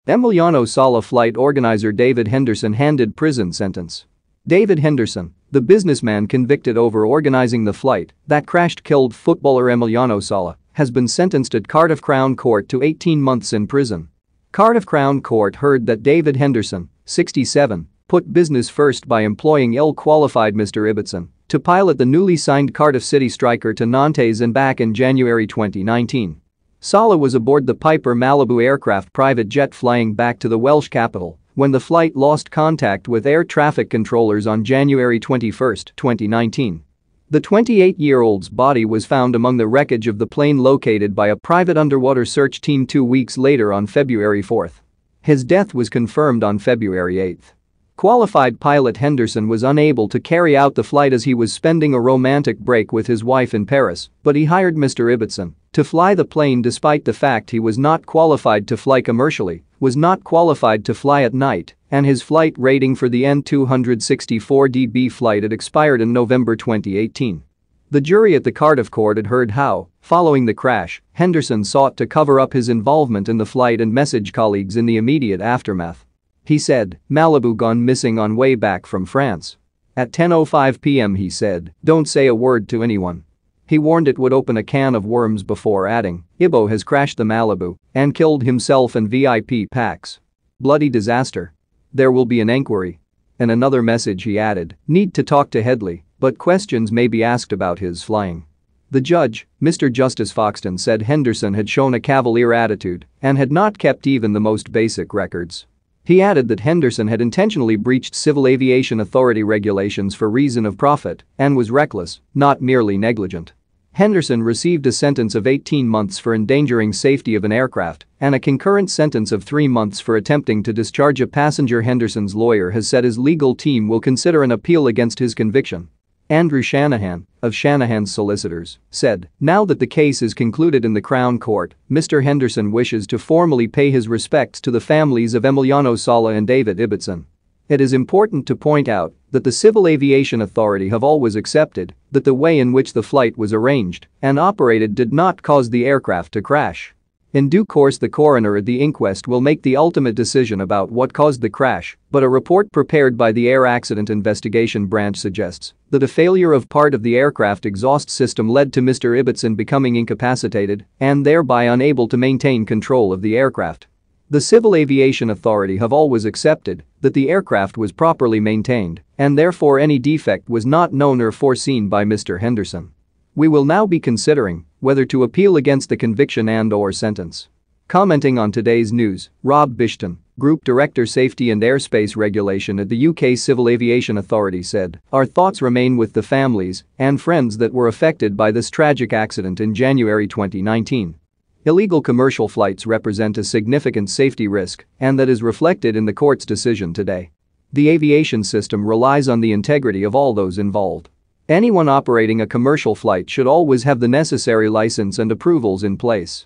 Emiliano Sala flight organizer David Henderson handed prison sentence. David Henderson, the businessman convicted over organizing the flight that killed footballer Emiliano Sala, has been sentenced at Cardiff Crown Court to 18 months in prison. Cardiff Crown Court heard that David Henderson, 67, put business first by employing ill-qualified Mr. Ibbotson to pilot the newly signed Cardiff City Striker to Nantes and back in January 2019. Sala was aboard the Piper Malibu aircraft private jet flying back to the Welsh capital when the flight lost contact with air traffic controllers on January 21, 2019. The 28-year-old's body was found among the wreckage of the plane located by a private underwater search team 2 weeks later on February 4. His death was confirmed on February 8. Qualified pilot Henderson was unable to carry out the flight as he was spending a romantic break with his wife in Paris, but he hired Mr. Ibbotson to fly the plane despite the fact he was not qualified to fly commercially, was not qualified to fly at night, and his flight rating for the N264DB flight had expired in November 2018. The jury at the Cardiff court had heard how, following the crash, Henderson sought to cover up his involvement in the flight and message colleagues in the immediate aftermath. He said, "Malibu gone missing on way back from France. At 10:05 p.m. he said, don't say a word to anyone." He warned it would open a can of worms before adding, "Ibo has crashed the Malibu and killed himself and VIP packs. Bloody disaster. There will be an inquiry." In another message he added, "Need to talk to Headley, but questions may be asked about his flying." The judge, Mr. Justice Foxton, said Henderson had shown a cavalier attitude and had not kept even the most basic records. He added that Henderson had intentionally breached Civil Aviation Authority regulations for reason of profit and was reckless, not merely negligent. Henderson received a sentence of 18 months for endangering safety of an aircraft and a concurrent sentence of 3 months for attempting to discharge a passenger. Henderson's lawyer has said his legal team will consider an appeal against his conviction. Andrew Shanahan, of Shanahan's solicitors, said, "Now that the case is concluded in the Crown Court, Mr. Henderson wishes to formally pay his respects to the families of Emiliano Sala and David Ibbotson. It is important to point out that the Civil Aviation Authority have always accepted that the way in which the flight was arranged and operated did not cause the aircraft to crash. In due course, the coroner at the inquest will make the ultimate decision about what caused the crash, but a report prepared by the Air Accident Investigation Branch suggests that a failure of part of the aircraft exhaust system led to Mr. Ibbotson becoming incapacitated and thereby unable to maintain control of the aircraft. The Civil Aviation Authority have always accepted that the aircraft was properly maintained and therefore any defect was not known or foreseen by Mr. Henderson. We will now be considering whether to appeal against the conviction and/or sentence." Commenting on today's news, Rob Bishton, Group Director Safety and Airspace Regulation at the UK Civil Aviation Authority, said, "Our thoughts remain with the families and friends that were affected by this tragic accident in January 2019. Illegal commercial flights represent a significant safety risk, and that is reflected in the court's decision today. The aviation system relies on the integrity of all those involved. Anyone operating a commercial flight should always have the necessary license and approvals in place.